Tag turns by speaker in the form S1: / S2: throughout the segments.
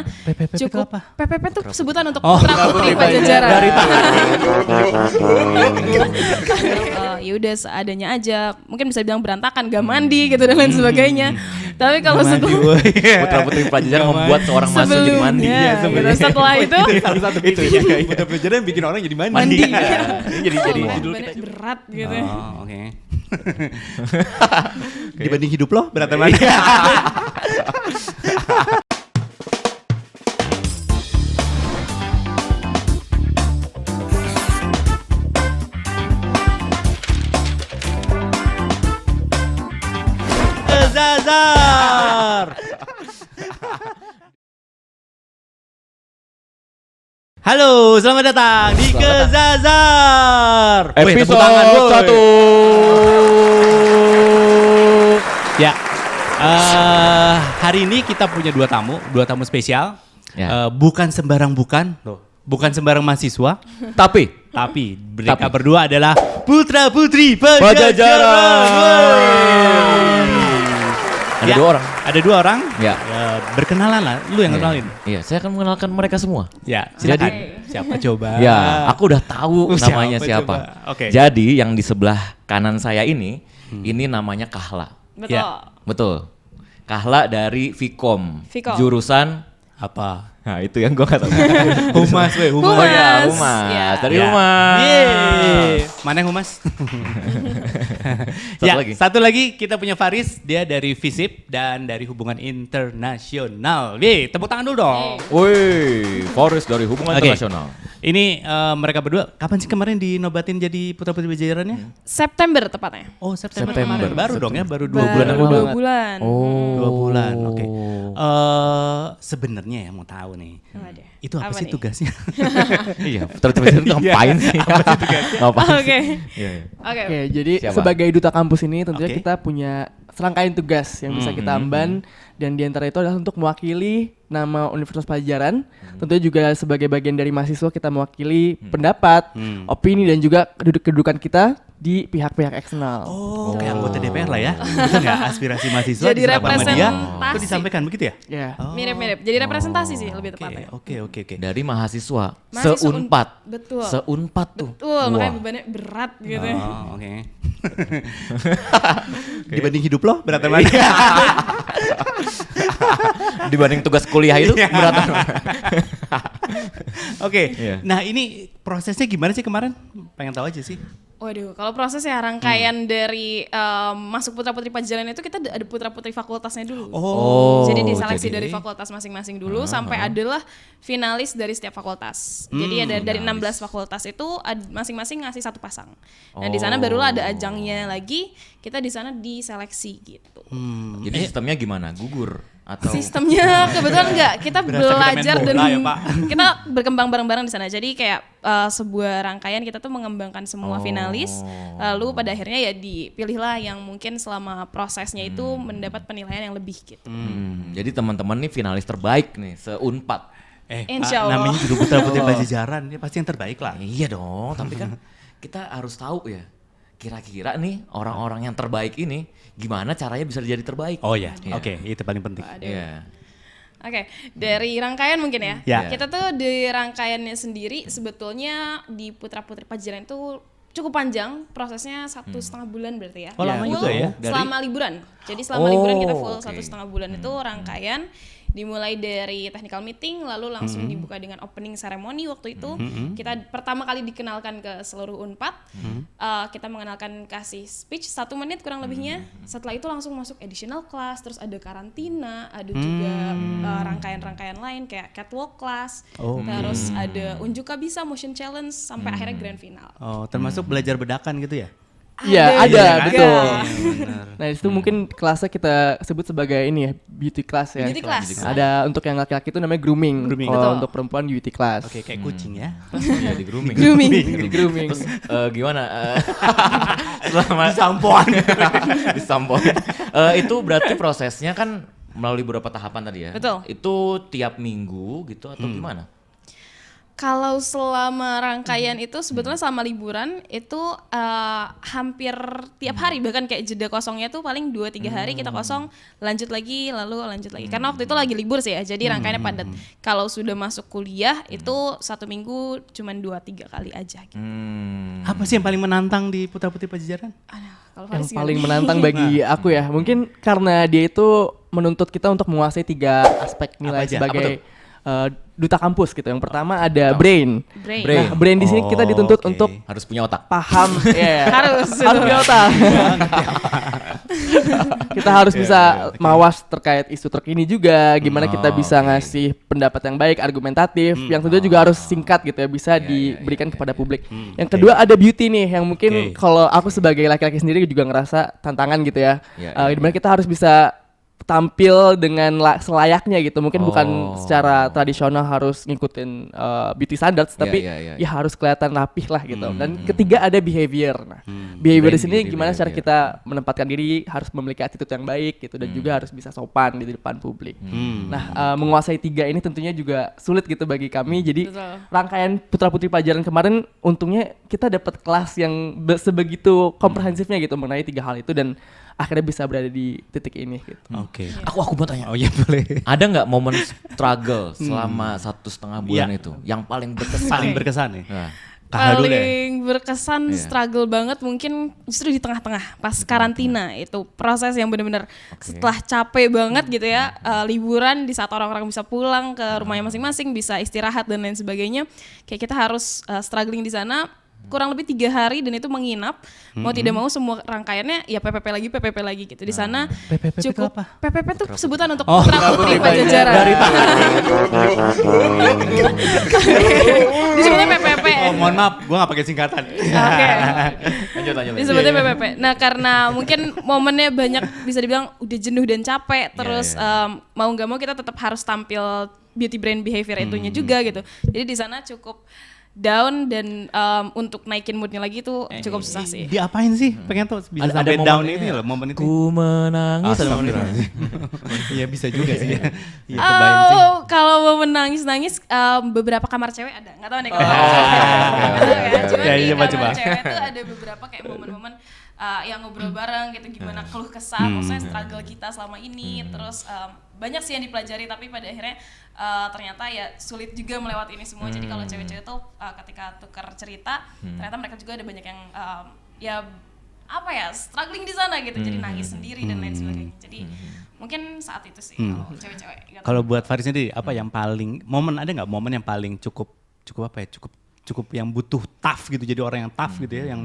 S1: PPP itu
S2: cukup
S1: apa?
S2: PPP itu sebutan untuk
S1: Oh,
S2: putra putri Pajajaran.
S1: Dari
S2: Ya udah seadanya aja, mungkin bisa bilang berantakan, gak mandi gitu dan lain sebagainya. Tapi kalau setelah
S3: Putra putri Pajajaran membuat seorang mahasiswa jadi mandi.
S2: sebelumnya, gitu. Setelah itu
S1: salah satu itu ya. Putra pelajaran bikin orang jadi mandi.
S2: mandi.
S1: Ya. Ini jadi
S2: Oh,
S1: judul
S2: bener,
S1: kita.
S2: berat gitu.
S1: Oh, oke. Dibanding hidup lo beratnya mana? Zazar. Halo, selamat datang di Kezazar. Wih, tepuk tangan,
S3: Episode 1.
S1: Ya, hari ini kita punya dua tamu spesial.
S3: Ya.
S1: Bukan sembarang bukan sembarang mahasiswa,
S3: Tapi
S1: mereka berdua adalah putra putri Pajajaran.
S3: Pajajaran. Ada
S1: Ya,
S3: dua orang.
S1: Ada dua orang.
S3: Ya.
S1: Berkenalan lah, lu yang kenalin.
S3: Iya, saya akan mengenalkan mereka semua.
S1: Ya,
S3: Jadi-
S1: silakan. Siapa coba?
S3: Ya, aku udah tahu namanya
S1: Siapa
S3: siapa.
S1: coba? Oke.
S3: Jadi yang di sebelah kanan saya ini namanya Kahla.
S2: Betul.
S1: Ya.
S3: Betul. Kahla dari Vkom.
S2: Vkom.
S3: Jurusan
S1: Apa?
S3: Nah, itu yang gua enggak tahu.
S1: Humas, weh,
S2: Humas.
S3: Oh ya, Humas.
S2: Ya.
S3: Dari
S1: Ya.
S3: Humas.
S1: Yeay. Mana yang Humas?
S3: Satu lagi.
S1: Satu lagi kita punya Faris, dia dari FISIP dan dari Hubungan Internasional. Yeay, tepuk tangan dulu dong.
S3: Woi, Forest dari Hubungan
S1: Oke.
S3: Internasional.
S1: Ini mereka berdua, kapan sih kemarin dinobatin jadi Putra Putri Pajajarannya?
S2: September tepatnya.
S1: Oh, September
S3: September.
S1: kemarin. Baru dong ya, baru 2
S2: Baru
S1: bulan yang
S2: 2
S1: lalu.
S2: bulan.
S3: Oh.
S1: 2 bulan, oke. Sebenarnya ya mau tahu nih,
S2: Waduh.
S1: itu apa sih
S2: nih?
S1: tugasnya?
S3: Iya, terus itu ngapain sih? Ngapain sih?
S2: Oke.
S3: Iya, iya.
S2: Oke.
S4: Oke, jadi
S3: Siapa?
S4: sebagai duta kampus ini tentunya
S1: Oke.
S4: kita punya serangkaian tugas yang bisa kita emban dan di antara itu adalah untuk mewakili nama Universitas Pajajaran. Tentunya juga sebagai bagian dari mahasiswa kita mewakili pendapat, opini dan juga kedudukan kita di pihak-pihak eksternal.
S1: Oh, kayak anggota DPR lah ya. Betul nggak? Aspirasi mahasiswa
S2: Jadi
S1: diserap sama dia,
S2: representasi.
S1: itu disampaikan begitu ya?
S4: Ya.
S2: Mirip-mirip. Jadi representasi sih lebih tepatnya.
S1: Oke.
S3: Dari mahasiswa,
S2: Mahasiswa
S3: seunpad.
S2: betul.
S3: Seunpad tuh.
S2: Betul, makanya
S3: Wah.
S2: bebannya berat gitu.
S1: Oh, oke. Dibanding hidup lo beratnya mana?
S3: Dibanding tugas kuliah itu berat.
S1: Oke.
S3: Iya.
S1: Nah, ini prosesnya gimana sih kemarin? Pengen tahu aja sih.
S2: Waduh, kalau prosesnya rangkaian dari masuk Putra Putri Pajajaran itu kita ada Putra Putri fakultasnya dulu.
S3: Oh,
S2: Jadi diseleksi
S3: jadi-
S2: dari fakultas masing-masing dulu sampai adalah finalis dari setiap fakultas. Jadi ada dari 16 fakultas itu masing-masing ngasih satu pasang. Nah, di sana barulah ada ajangnya lagi, kita di sana diseleksi gitu.
S3: Jadi sistemnya gimana? Gugur atau
S2: Sistemnya kebetulan enggak, kita
S1: Berasa kita main
S2: belajar dan
S1: bola ya, Pak.
S2: kita berkembang bareng-bareng di sana. Jadi kayak sebuah rangkaian kita tuh mengembangkan semua finalis, lalu pada akhirnya ya dipilihlah yang mungkin selama prosesnya itu mendapat penilaian yang lebih gitu.
S3: Jadi teman-teman nih finalis terbaik nih seunpad.
S2: Insya Allah.
S1: Namanya juga Putra Putri Pajajaran, ya pasti yang terbaik lah.
S3: Iya dong, tapi kan kita harus tahu ya. Kira-kira nih orang-orang yang terbaik ini gimana caranya bisa jadi terbaik?
S1: Oh ya,
S3: Iya.
S1: oke, itu paling penting.
S3: Iya.
S2: Oke, dari rangkaian mungkin ya.
S1: Ya.
S2: Kita tuh di rangkaiannya sendiri sebetulnya di Putra Putri Pajajaran itu cukup panjang, prosesnya 1,5 bulan berarti ya.
S1: Oh, lama
S2: Full
S1: juga ya?
S2: Selama liburan. Jadi selama liburan kita full
S3: oke.
S2: 1,5 bulan itu rangkaian. Dimulai dari technical meeting, lalu langsung dibuka dengan opening ceremony waktu itu. Kita pertama kali dikenalkan ke seluruh Unpad. Kita mengenalkan kasih speech 1 menit kurang lebihnya. Setelah itu langsung masuk additional class, terus ada karantina, ada juga rangkaian-rangkaian lain kayak catwalk class, terus ada unjuk bisa motion challenge sampai akhirnya grand final.
S1: Oh, termasuk belajar bedakan gitu ya?
S4: Iya, ada,
S1: Iya kan?
S4: betul.
S1: Benar.
S4: Nah, itu mungkin kelasnya kita sebut sebagai ini ya, beauty class ya.
S2: Beauty class.
S4: Ada untuk yang laki-laki itu namanya grooming.
S1: Grooming.
S4: Kalau
S2: Betul.
S4: untuk perempuan beauty class.
S1: Oke, kayak kucing ya.
S3: Iya, di grooming.
S4: Di grooming.
S3: Terus gimana? Selama sampoan. Disampon. Itu berarti prosesnya kan melalui beberapa tahapan tadi ya.
S2: Betul.
S3: Itu tiap minggu gitu atau gimana?
S2: Kalau selama rangkaian itu sebetulnya selama liburan itu hampir tiap hari, bahkan kayak jeda kosongnya tuh paling 2-3 hari kita kosong, lanjut lagi karena waktu itu lagi libur sih ya, jadi rangkaiannya padat. Kalau sudah masuk kuliah itu 1 minggu cuman 2-3 kali aja gitu.
S1: Apa sih yang paling menantang di Putra Putri Pajajaran?
S2: Aduh, kalau
S4: Yang
S2: Faris
S4: paling
S2: gimana?
S4: menantang bagi aku ya, mungkin karena dia itu menuntut kita untuk menguasai 3 aspek nilai
S1: Apa aja?
S4: sebagai
S1: Apa
S4: duta kampus gitu. Yang pertama ada brain.
S2: Brain.
S4: Nah, brain di sini kita dituntut
S1: Oke.
S4: untuk
S3: Harus punya otak.
S4: paham, ya.
S2: Harus.
S4: punya otak. Kita harus bisa mawas terkait isu terkini juga, gimana kita bisa ngasih pendapat yang baik, argumentatif, yang tentunya juga harus singkat gitu ya, bisa diberikan kepada publik. Yang kedua ada beauty nih, yang mungkin kalau aku sebagai laki-laki sendiri juga ngerasa tantangan gitu ya. Dimana kita harus bisa tampil dengan selayaknya gitu, mungkin bukan secara tradisional harus ngikutin beauty standards, tapi ya harus kelihatan rapih lah gitu. Dan ketiga ada behavior. Nah, behavior di sini gimana cara kita menempatkan diri, harus memiliki attitude yang baik gitu, dan juga harus bisa sopan di depan publik. Nah, menguasai 3 ini tentunya juga sulit gitu bagi kami. Jadi rangkaian Putra Putri Pajajaran kemarin untungnya kita dapat kelas yang sebegitu komprehensifnya gitu mengenai 3 hal itu, dan akhirnya bisa berada di titik ini gitu.
S1: Oke.
S3: Aku mau tanya.
S1: Oh iya boleh.
S3: Ada nggak momen struggle selama 1,5 bulan itu yang paling berkesan?
S1: Paling berkesan nih.
S3: Nah,
S1: Kakak dulu deh.
S2: Paling berkesan struggle banget mungkin justru di tengah-tengah pas karantina, itu proses yang benar-benar setelah capek banget gitu ya, liburan di saat orang-orang bisa pulang ke rumahnya masing-masing, bisa istirahat dan lain sebagainya, kayak kita harus struggling di sana kurang lebih 3 hari, dan itu menginap, mau tidak mau semua rangkaiannya ya PPP lagi gitu di sana.
S1: PPP itu
S2: cukup
S1: apa?
S2: PPP tuh sebutan untuk Putra Putri Pajajaran. Disebutnya PPP.
S1: Oh mohon maaf, gue gak pakai singkatan.
S2: Oke.
S3: lanjut.
S2: Disebutnya PPP. Nah, karena mungkin momennya banyak, bisa dibilang udah jenuh dan capek, terus mau nggak mau kita tetap harus tampil beauty brand behavior itunya juga gitu. Jadi di sana cukup down, dan untuk naikin moodnya lagi itu cukup susah sih.
S1: Diapain sih? Pengen tuh bisa
S3: Ada
S1: sampai down
S3: momennya.
S1: ini loh, momen itu.
S3: Ku menangis.
S1: Astagfirullahaladzim. Iya bisa juga sih. Iya kebayang sih.
S2: Kalau mau menangis-nangis, beberapa kamar cewek ada, nggak tahu nih kalau Cuma
S1: Ya,
S2: di
S1: coba.
S2: kamar cewek tuh ada beberapa kayak momen-momen yang ngobrol bareng gitu, gimana keluh kesah, maksudnya struggle kita selama ini, terus banyak sih yang dipelajari, tapi pada akhirnya ternyata ya sulit juga melewati ini semua. Jadi kalau cewek-cewek tuh ketika tukar cerita, ternyata mereka juga ada banyak yang ya apa ya, struggling di sana gitu, jadi nangis sendiri dan lain sebagainya. Jadi mungkin saat itu sih kalau cewek-cewek gitu.
S1: Kalau buat Faris sendiri apa yang paling ada nggak momen yang paling cukup apa ya, cukup yang butuh tough gitu, jadi orang yang tough gitu ya,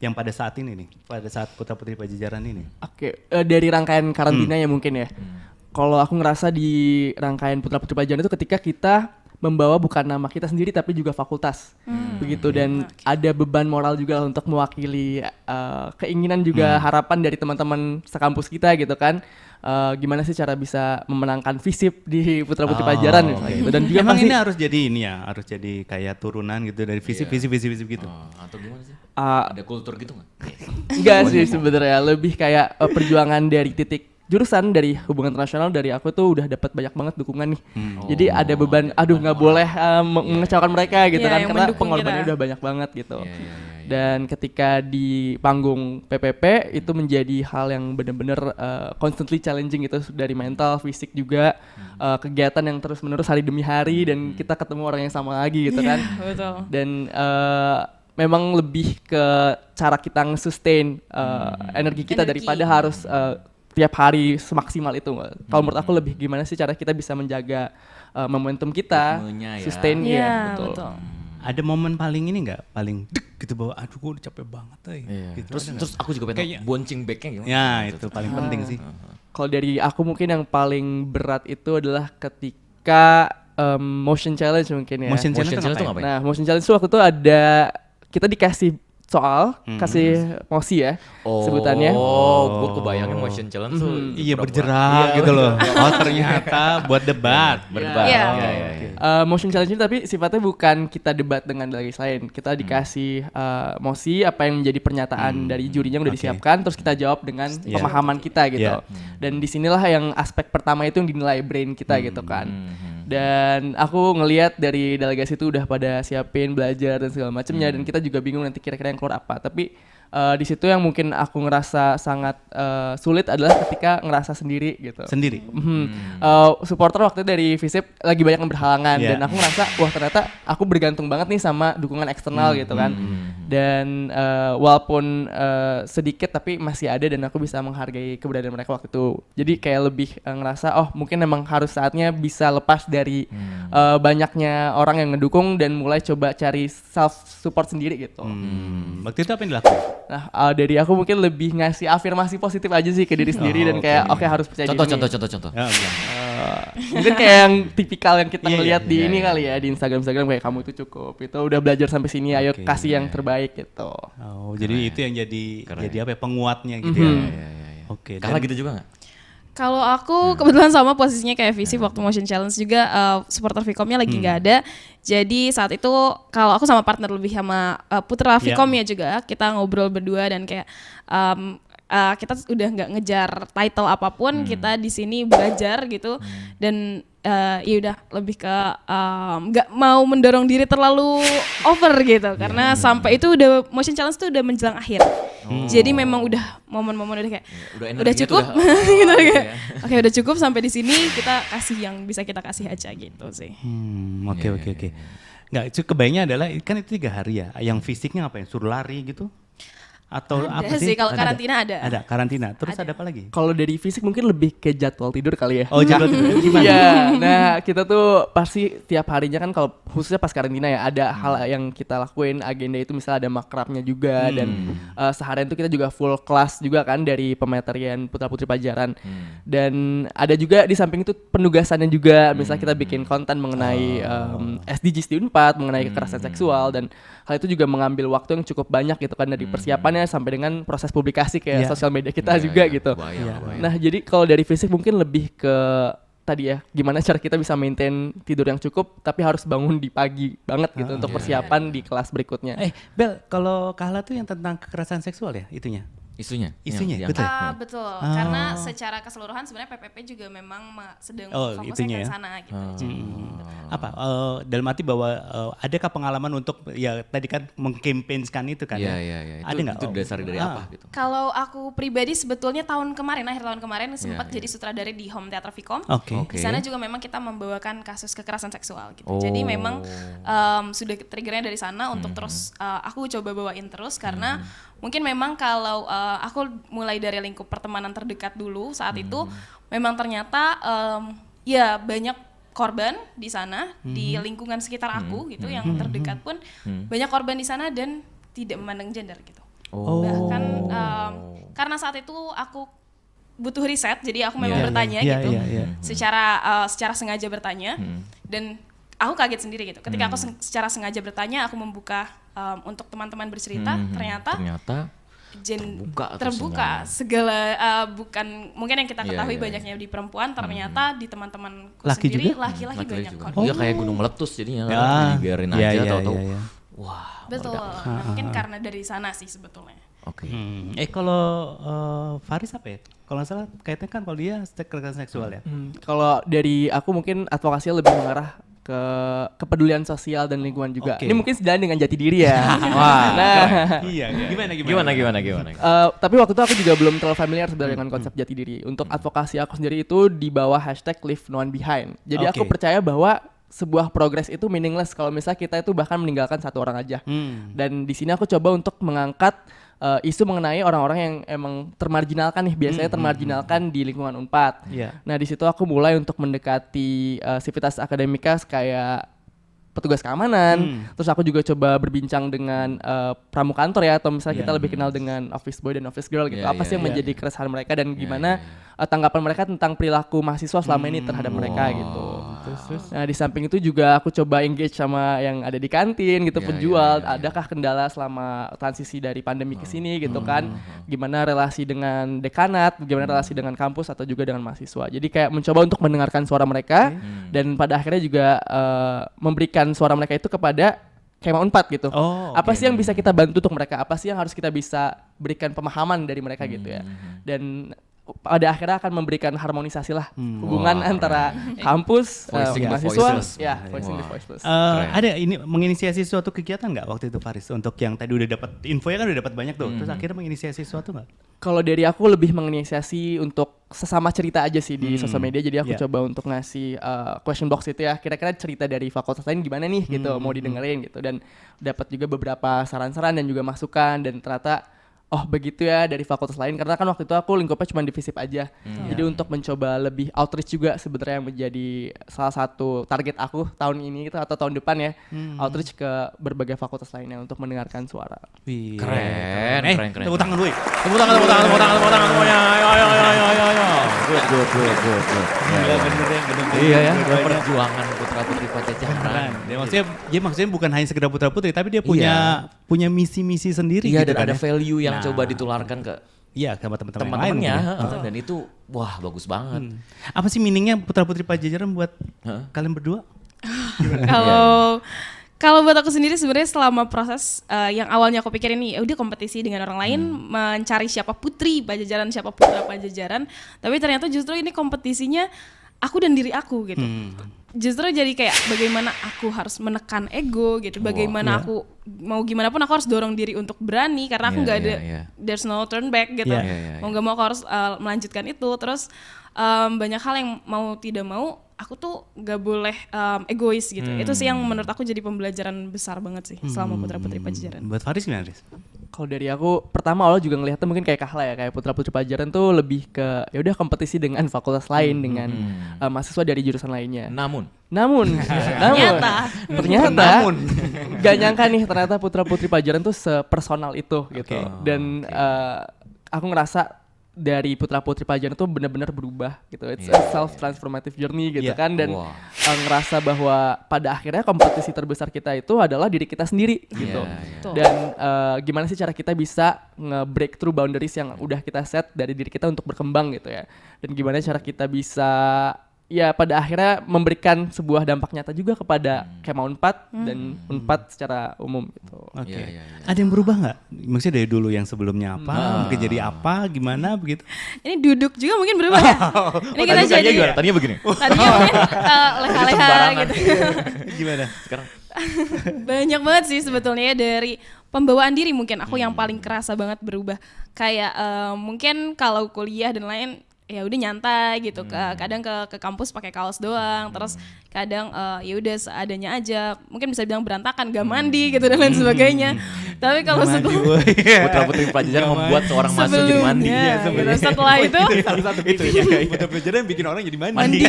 S1: yang pada saat ini nih, pada saat Putra Putri Pajajaran ini.
S4: Oke, dari rangkaian karantina ya mungkin ya. Kalau aku ngerasa di rangkaian Putra Putri Pajajaran itu ketika kita membawa bukan nama kita sendiri tapi juga fakultas, begitu, dan ada beban moral juga untuk mewakili keinginan juga harapan dari teman-teman sekampus kita gitu kan. Gimana sih cara bisa memenangkan FISIP di Putra Putri Pajajaran gitu. Dan juga
S1: Emang
S4: pasti
S1: ini harus jadi ini ya, harus jadi kayak turunan gitu dari FISIP gitu.
S3: Atau gimana sih?
S4: Ah,
S3: Ada kultur gitu nggak?
S4: enggak sih sebenarnya, lebih kayak perjuangan dari titik jurusan dari hubungan internasional dari aku tuh udah dapat banyak banget dukungan nih. Jadi ada beban, aduh nggak boleh mengecewakan mereka gitu kan,
S2: yang
S4: karena
S2: mendukung
S4: pengorbanannya
S2: kita.
S4: udah banyak banget gitu. Dan ketika di panggung PPP itu menjadi hal yang benar-benar constantly challenging gitu, dari mental, fisik juga, kegiatan yang terus-menerus hari demi hari, dan kita ketemu orang yang sama lagi gitu kan.
S2: Betul.
S4: Dan memang lebih ke cara kita nge-sustain energi kita daripada harus tiap hari semaksimal itu. Kalau menurut aku lebih gimana sih cara kita bisa menjaga momentum kita,
S3: Ritmenya ya.
S4: sustain
S2: Iya,
S4: ya, betul.
S1: Ada momen paling ini nggak? Paling dek gitu bahwa aduh gue udah capek banget gitu.
S3: Terus aku juga pengen
S1: Kayaknya-
S3: tahu bouncing back-nya gimana?
S1: Ya itu paling penting sih.
S4: Kalau dari aku mungkin yang paling berat itu adalah ketika motion challenge mungkin ya.
S1: Motion
S3: Motion
S1: challenge
S3: challenge
S1: itu
S3: tuh
S1: ngapain?
S3: ngapain?
S4: Nah, motion challenge itu waktu itu ada, kita dikasih soal, kasih mosi ya sebutannya.
S3: Oh, gue kebayangin motion challenge tuh.
S1: Iya
S3: pura-pura.
S1: bergerak gitu loh. Oh ternyata buat debat.
S3: Berdebat.
S2: Iya.
S4: Motion challenge ini tapi sifatnya bukan kita debat dengan delegasi lain. Kita dikasih mosi, apa yang menjadi pernyataan dari jurinya yang udah disiapkan, terus kita jawab dengan pemahaman kita gitu. Dan disinilah yang aspek pertama itu yang dinilai brain kita gitu kan. Dan aku ngelihat dari delegasi itu udah pada siapin belajar dan segala macamnya, dan kita juga bingung nanti kira-kira yang keluar apa. Tapi di situ yang mungkin aku ngerasa sangat sulit adalah ketika ngerasa sendiri gitu.
S1: Sendiri.
S4: Supporter waktu itu dari Visip lagi banyak yang berhalangan,
S1: Yeah.
S4: dan aku ngerasa wah ternyata aku bergantung banget nih sama dukungan eksternal gitu kan. Dan walaupun sedikit tapi masih ada, dan aku bisa menghargai keberadaan mereka waktu itu. Jadi kayak lebih ngerasa oh mungkin emang harus saatnya bisa lepas dari banyaknya orang yang ngedukung dan mulai coba cari self support sendiri gitu.
S1: Waktu itu apa yang dilakukan?
S4: Nah, dari aku mungkin lebih ngasih afirmasi positif aja sih ke diri sendiri, dan kayak oke harus percaya diri.
S3: Contoh.
S1: Ya, oke.
S4: Mungkin kayak yang tipikal yang kita
S1: Iya,
S4: ngeliat
S1: iya,
S4: di
S3: iya,
S4: ini
S3: iya.
S4: kali ya, di Instagram kayak kamu itu cukup. Itu udah belajar sampai sini, ayo
S1: Oke,
S4: kasih yang terbaik gitu.
S1: Oh, jadi itu yang jadi
S3: Keren.
S1: jadi apa ya, penguatnya gitu ya.
S3: Iya.
S1: Oke.
S3: Kala
S1: dan-
S3: gitu juga nggak?
S2: Kalau aku kebetulan sama posisinya kayak Visi waktu Motion Challenge juga, supporter Vcom-nya lagi nggak ada. Jadi saat itu kalau aku sama partner lebih sama Putra Vcom-nya juga, kita ngobrol berdua dan kayak kita udah nggak ngejar title apapun, kita di sini belajar gitu, dan ya udah lebih ke nggak mau mendorong diri terlalu over gitu, karena sampai itu udah Motion Challenge tuh udah menjelang akhir. Jadi memang udah momen-momen udah kayak
S3: Udah
S2: udah
S3: energinya
S2: cukup
S3: tuh udah,
S2: gitu
S3: gitu
S2: kayak,
S3: ya.
S2: oke udah cukup sampai di sini, kita kasih yang bisa kita kasih aja gitu sih.
S1: Oke. Nggak, itu kebayangnya adalah kan itu 3 hari ya. Yang fisiknya apa ya? Suruh lari gitu? Atau
S2: Ada
S1: apa
S2: sih,
S1: sih?
S2: kalau karantina ada.
S1: Ada karantina. Terus ada apa lagi?
S4: Kalau dari fisik mungkin lebih ke jadwal tidur kali ya.
S1: Oh, jadwal tidur gimana?
S4: Iya, nah kita tuh pasti tiap harinya kan, kalau khususnya pas karantina ya, ada hal yang kita lakuin. Agenda itu misalnya ada makrabnya juga, dan seharian tuh kita juga full kelas juga kan dari pematerian putra-putri Pajajaran. Dan ada juga di samping itu penugasannya juga, misalnya kita bikin konten mengenai SDGs di Unpad, mengenai kekerasan seksual, dan hal itu juga mengambil waktu yang cukup banyak gitu kan, dari persiapannya sampai dengan proses publikasi kayak
S1: Iya.
S4: sosial media kita juga gitu.
S3: Bahaya.
S4: Nah, jadi kalau dari fisik mungkin lebih ke tadi ya, gimana cara kita bisa maintain tidur yang cukup tapi harus bangun di pagi banget gitu untuk persiapan di kelas berikutnya.
S1: Bel, kalau Kahla tuh yang tentang kekerasan seksual ya itunya?
S3: Isunya,
S1: Isunya,
S3: yang-
S1: betul.
S2: Betul, karena secara keseluruhan sebenarnya PPP juga memang sedang fokusnya
S1: itunya
S2: ke
S1: ya.
S2: sana gitu. Jadi,
S1: Apa dalam arti bahwa adakah pengalaman untuk ya tadi kan mengkampanyekan itu kan?
S3: Iya.
S1: Ada nggak?
S3: Itu dasar dari apa gitu?
S2: kalau aku pribadi sebetulnya akhir tahun kemarin sempat
S3: Iya.
S2: jadi sutradara di Home Theater Vcom.
S1: Oke.
S3: Oke.
S2: Di sana juga memang kita membawakan kasus kekerasan seksual gitu.
S3: Oh.
S2: Jadi memang sudah triggernya dari sana untuk terus aku coba bawain terus, karena mungkin memang kalau aku mulai dari lingkup pertemanan terdekat dulu saat itu, memang ternyata ya banyak korban di sana, di lingkungan sekitar aku gitu, yang terdekat pun banyak korban di sana dan tidak memandang gender gitu. Bahkan karena saat itu aku butuh riset, jadi aku memang bertanya gitu, secara sengaja bertanya, dan aku kaget sendiri gitu. Ketika aku secara sengaja bertanya, aku membuka untuk teman-teman bercerita, ternyata terbuka segala bukan mungkin yang kita ketahui banyaknya di perempuan, ternyata di teman-temanku
S1: Laki
S2: sendiri
S1: juga?
S2: laki-laki banyak
S3: juga.
S2: korban.
S3: Iya kayak gunung meletus jadinya.
S1: Ya.
S3: Dibiarin
S1: Iya,
S3: aja
S1: iya,
S3: atau
S1: iya.
S3: wah.
S2: Betul. Nah, mungkin karena dari sana sih sebetulnya.
S3: Oke.
S1: Kalau Faris apa ya? Kalau nggak salah kaitannya kan kalau dia kekerasan seksual ya.
S4: Kalau dari aku mungkin advokasinya lebih mengarah ke kepedulian sosial dan lingkungan juga.
S1: Oke.
S4: Ini mungkin sejalan dengan jati diri ya.
S3: Wah.
S1: Iya. Gimana?
S3: Gimana?
S4: Tapi waktu itu aku juga belum terlalu familiar sebenarnya dengan konsep jati diri. Untuk advokasi aku sendiri itu di bawah hashtag Leave No One Behind. Jadi aku
S1: Oke.
S4: percaya bahwa sebuah progres itu meaningless kalau misalnya kita itu bahkan meninggalkan satu orang aja. Dan di sini aku coba untuk mengangkat isu mengenai orang-orang yang emang termarginalkan nih, biasanya termarginalkan di lingkungan Unpad.
S1: Iya.
S4: Nah, di situ aku mulai untuk mendekati sivitas akademika kayak petugas keamanan. Terus aku juga coba berbincang dengan pramukantor ya, atau misalnya kita lebih kenal dengan office boy dan office girl gitu. Apa sih yang menjadi keresahan mereka dan gimana tanggapan mereka tentang perilaku mahasiswa selama ini terhadap mereka gitu. Nah, di samping itu juga aku coba engage sama yang ada di kantin gitu, penjual. Adakah kendala selama transisi dari pandemi ke sini gitu kan? Gimana relasi dengan dekanat, gimana relasi dengan kampus atau juga dengan mahasiswa. Jadi kayak mencoba untuk mendengarkan suara mereka dan pada akhirnya juga memberikan suara mereka itu kepada Kema Unpad gitu. Apa sih yang bisa kita bantu untuk mereka? Apa sih yang harus kita bisa berikan pemahaman dari mereka gitu ya? Dan pada akhirnya akan memberikan harmonisasi lah hubungan
S3: Wah,
S4: antara kampus,
S3: Voicing the
S4: mahasiswa,
S3: voiceless.
S4: ya voicing the
S3: Wah.
S4: voiceless.
S1: Ada ini menginisiasi suatu kegiatan nggak waktu itu Faris untuk yang tadi udah dapat infonya kan udah dapat banyak tuh, terus akhirnya menginisiasi sesuatu nggak?
S4: Kalau dari aku lebih menginisiasi untuk sesama cerita aja sih di sosial media. Jadi aku
S1: Yeah.
S4: coba untuk ngasih question box itu ya. Kira-kira cerita dari fakultas lain gimana nih gitu, mau didengerin gitu. Dan dapat juga beberapa saran-saran dan juga masukan. Dan ternyata oh begitu ya dari fakultas lain. Karena kan waktu itu aku lingkupnya cuma di FISIP aja. Jadi untuk mencoba lebih outreach juga sebenarnya yang menjadi salah satu target aku tahun ini gitu, atau tahun depan ya. Outreach ke berbagai fakultas lainnya untuk mendengarkan suara.
S1: Wih,
S3: Keren.
S1: Tepuk tangan dulu.
S3: Tepuk tangan semuanya. Ayo. Good.
S1: Gila bener ya, bener.
S3: Iya ya,
S1: Dua-duanya.
S3: perjuangan putra-putri Pajajaran.
S1: Keren. Dia maksudnya bukan hanya sekedar putra-putri, tapi dia punya misi-misi sendiri
S3: Iya,
S1: gitu
S3: dan
S1: kan
S3: ada
S1: ya.
S3: value yang
S1: Nah.
S3: coba ditularkan ke
S1: Iya, sama teman-teman yang lain.
S3: teman-temannya,
S1: mungkin.
S3: dan itu wah bagus banget.
S1: Apa sih meaningnya putra-putri Pajajaran buat
S3: Hah?
S1: kalian berdua?
S2: Kalau buat aku sendiri sebenarnya selama proses yang awalnya aku pikirin nih, ya udah kompetisi dengan orang lain, mencari siapa putri Pajajaran, siapa putra Pajajaran, tapi ternyata justru ini kompetisinya aku dan diri aku gitu. Justru jadi kayak bagaimana aku harus menekan ego gitu, bagaimana aku mau gimana pun aku harus dorong diri untuk berani karena aku nggak ada there's no turn back gitu. Mau nggak mau aku harus melanjutkan itu. Terus banyak hal yang mau tidak mau aku tuh gak boleh egois gitu. Itu sih yang menurut aku jadi pembelajaran besar banget sih selama putra-putri Pajajaran.
S1: Buat Faris gimana, Riz?
S4: Kalau dari aku pertama awal juga ngelihatnya mungkin kayak Kahla ya, kayak putra-putri Pajajaran tuh lebih ke ya udah kompetisi dengan fakultas lain, dengan mahasiswa dari jurusan lainnya.
S3: Namun
S4: ternyata gak nyangka nih ternyata putra-putri Pajajaran tuh sepersonal itu gitu. Dan aku ngerasa dari putra-putri Pajajaran tuh benar-benar berubah gitu. It's a self-transformative journey gitu kan. Dan ngerasa bahwa pada akhirnya kompetisi terbesar kita itu adalah diri kita sendiri gitu. Dan gimana sih cara kita bisa nge-break through boundaries yang udah kita set dari diri kita untuk berkembang gitu ya. Dan gimana cara kita bisa ya pada akhirnya memberikan sebuah dampak nyata juga kepada Kema Unpad dan Unpad secara umum gitu.
S1: Oke. Ada yang berubah nggak? Maksudnya dari dulu yang sebelumnya apa, mungkin jadi apa, gimana begitu?
S2: Ini duduk juga mungkin berubah ya. Ini kita jadi
S3: tadinya begini.
S2: tadinya mungkin leha-leha gitu.
S1: Gimana?
S3: Sekarang
S2: Banyak banget sih sebetulnya dari pembawaan diri mungkin aku yang paling kerasa banget berubah. Kayak mungkin kalau kuliah dan lain ya udah nyantai gitu, kadang ke kampus pakai kaos doang, terus kadang ya udah seadanya aja, mungkin bisa bilang berantakan, gak mandi gitu dan lain sebagainya. Tapi kalau setelah
S3: putra-putri Pajajaran membuat seorang mahasiswa jadi mandi.
S2: gitu, setelah itu
S1: Salah satu itu ya. Putra-putra yang bikin orang jadi mandi.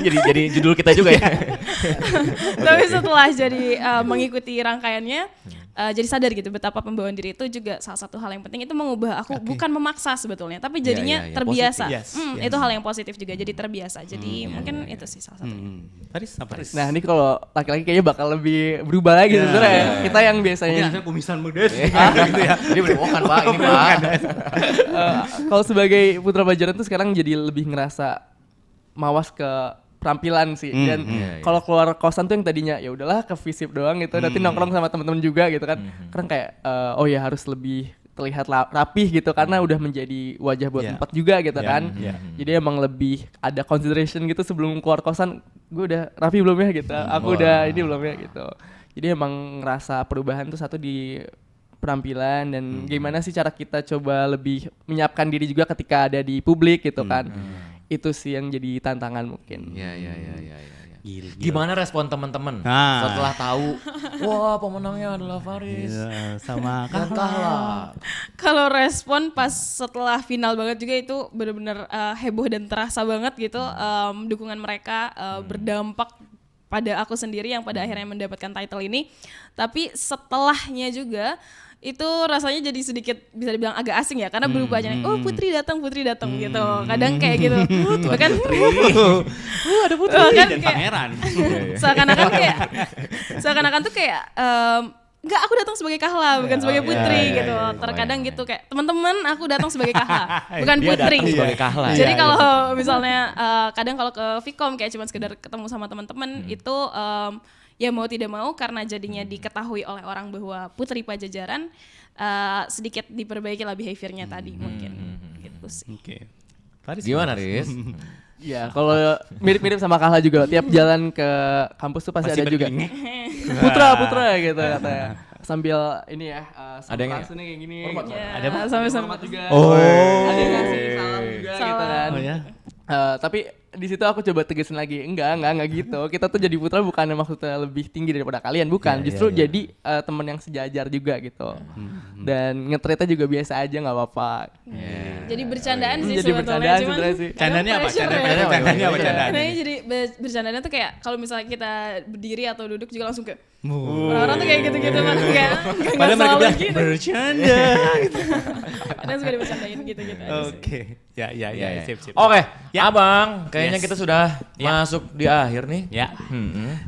S3: Ini jadi judul kita juga ya.
S2: tapi setelah jadi mengikuti rangkaiannya, jadi sadar gitu betapa pembawaan diri itu juga salah satu hal yang penting, itu mengubah aku, bukan memaksa sebetulnya, tapi jadinya terbiasa. Itu hal yang positif juga, jadi terbiasa. Jadi mungkin itu sih salah satunya.
S1: Faris apa Faris?
S4: Nah ini kalau laki-laki kayaknya bakal lebih berubah lagi sebenarnya. Kita yang biasanya
S1: Mungkin kumisan muda gitu ya.
S3: Jadi bukan Pak, ini Pak.
S4: kalau sebagai putra Pajajaran tuh sekarang jadi lebih ngerasa mawas ke penampilan sih. Dan kalau keluar kosan tuh yang tadinya ya udahlah ke FISIP doang gitu, nanti nongkrong sama teman-teman juga gitu kan. Sekarang kayak oh ya harus lebih terlihat rapih gitu karena udah menjadi wajah buat Unpad juga gitu kan. Jadi emang lebih ada consideration gitu sebelum keluar kosan, gue udah rapi belum ya gitu. Aku udah ini belum ya gitu. Jadi emang ngerasa perubahan tuh satu di penampilan dan gimana sih cara kita coba lebih menyiapkan diri juga ketika ada di publik gitu kan. Itu sih yang jadi tantangan mungkin.
S3: Iya.
S1: Gila.
S3: Gimana respon teman-teman setelah tahu, wah pemenangnya adalah Faris
S1: Sama
S3: dan Kahla.
S2: Kalau respon pas setelah final banget juga itu benar-benar heboh dan terasa banget gitu, dukungan mereka berdampak pada aku sendiri yang pada akhirnya mendapatkan title ini. Tapi setelahnya juga itu rasanya jadi sedikit bisa dibilang agak asing ya, karena berubahnya oh putri datang gitu, kadang kayak gitu bahkan
S1: ada putri
S2: bahkan
S1: dan
S2: kayak
S1: pangeran.
S2: seakan-akan tuh kayak enggak, aku datang sebagai Kahla bukan sebagai putri gitu. Terkadang gitu kayak teman-teman aku datang sebagai Kahla bukan
S3: Dia
S2: putri.
S3: datang sebagai Kahla.
S2: Jadi kalau misalnya kadang kalau ke Vkom kayak cuma sekedar ketemu sama teman-teman itu ya mau tidak mau karena jadinya diketahui oleh orang bahwa putri Pajajaran, sedikit diperbaiki lah behaviornya tadi mungkin gitu sih.
S1: Oke. Faris
S3: Gimana, Riz?
S4: Ya, kalau mirip-mirip sama Kahla juga. Tiap jalan ke kampus tuh pasti ada juga.
S1: bergelingik.
S4: Putra gitu katanya. Sambil ini ya,
S3: Ada yang
S4: langsungnya kayak gini.
S2: Ada sama-sama
S4: juga.
S1: Oh.
S4: Ada yang ngasih salam juga gitu kan.
S1: Oh ya.
S4: Tapi di situ aku coba tegasin lagi, enggak gitu. Kita tuh jadi putra bukan maksudnya lebih tinggi daripada kalian, bukan. Justru jadi teman yang sejajar juga gitu. Dan nge-treatnya juga biasa aja, nggak apa-apa.
S2: Jadi bercandaan sih
S4: Jadi
S2: sebetulnya,
S4: bercandaan
S2: cuman
S4: sebenarnya sih.
S1: Candanya apa?
S2: pressure ya.
S1: Candanya apa? Candanya.
S2: Karena jadi bercandanya tuh kayak kalau misalnya kita berdiri atau duduk juga langsung kayak orang-orang tuh kayak gitu-gitu kan kayak nggak
S1: Padahal mereka
S2: selalu
S1: bilang
S2: gitu.
S1: bercanda.
S2: Kadang suka dibercandain gitu-gitu aja sih.
S1: Oke. Ya, sip.
S3: Oke,
S1: Ya.
S3: Abang, kayaknya
S1: Yes.
S3: kita sudah
S1: Ya.
S3: masuk di akhir nih.
S1: Ya.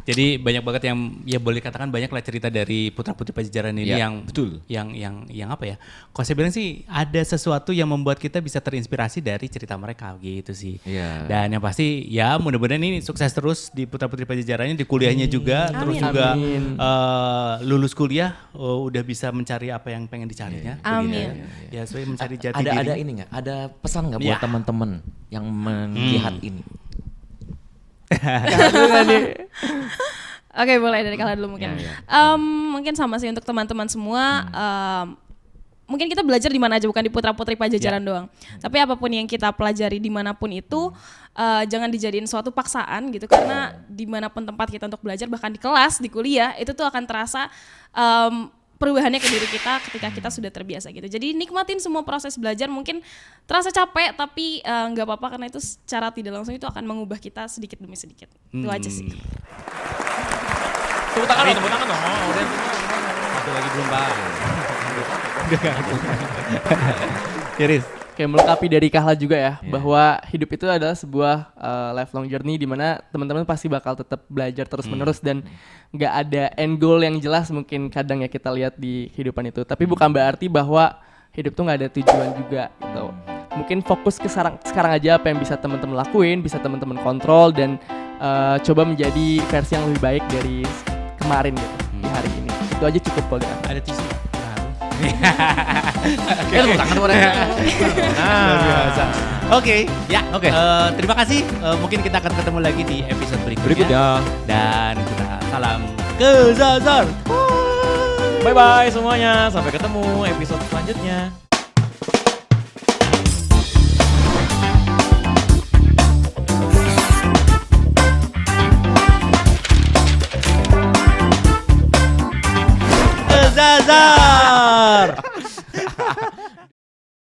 S1: Jadi banyak banget yang ya boleh katakan banyak lah cerita dari putra-putri Pajajaran ini
S3: Ya,
S1: yang betul, yang apa ya? Kalau saya bilang sih ada sesuatu yang membuat kita bisa terinspirasi dari cerita mereka gitu sih.
S3: Iya.
S1: Dan yang pasti ya mudah-mudahan ini sukses terus di putra-putri Pajajarannya di kuliahnya juga, terus
S2: Amin.
S1: juga
S4: Amin.
S1: lulus kuliah udah bisa mencari apa yang pengen dicarinya.
S2: Amin.
S1: Ya, sesuai mencari jati
S3: Ada
S1: diri.
S3: ini nggak? Ada pesan nggak buat
S1: Ya.
S3: teman-teman yang melihat ini?
S2: Oke, boleh dari Kala dulu mungkin.
S3: Ya.
S2: Mungkin sama sih untuk teman-teman semua. Mungkin kita belajar di mana aja, bukan di putra-putri Pajajaran doang. Tapi apapun yang kita pelajari dimanapun itu, jangan dijadiin suatu paksaan gitu. Karena dimanapun tempat kita untuk belajar, bahkan di kelas, di kuliah, itu tuh akan terasa perubahannya ke diri kita ketika kita sudah terbiasa gitu. Jadi nikmatin semua proses belajar, mungkin terasa capek tapi nggak apa-apa karena itu secara tidak langsung itu akan mengubah kita sedikit demi sedikit. Itu aja sih.
S3: Tepuk tangan dong.
S1: Satu lagi belum Pak. Iris.
S4: Kayak melengkapi dari Kahla juga ya, bahwa hidup itu adalah sebuah lifelong journey di mana teman-teman pasti bakal tetap belajar terus-menerus dan nggak ada end goal yang jelas mungkin kadang ya kita lihat di kehidupan itu. Tapi bukan berarti bahwa hidup tuh nggak ada tujuan juga gitu. Mungkin fokus ke sekarang aja apa yang bisa teman-teman lakuin, bisa teman-teman kontrol dan coba menjadi versi yang lebih baik dari kemarin gitu di hari ini. Itu aja cukup kok.
S1: Ada tisu.
S3: Tepuk tangan tuh mereka.
S1: Luar biasa. Oke, ya.
S3: Oke.
S1: Terima kasih. Mungkin kita akan ketemu lagi di episode berikutnya.
S3: Berikutnya.
S1: Dan kita salam ke Zazar.
S3: Bye-bye semuanya. Sampai ketemu episode selanjutnya.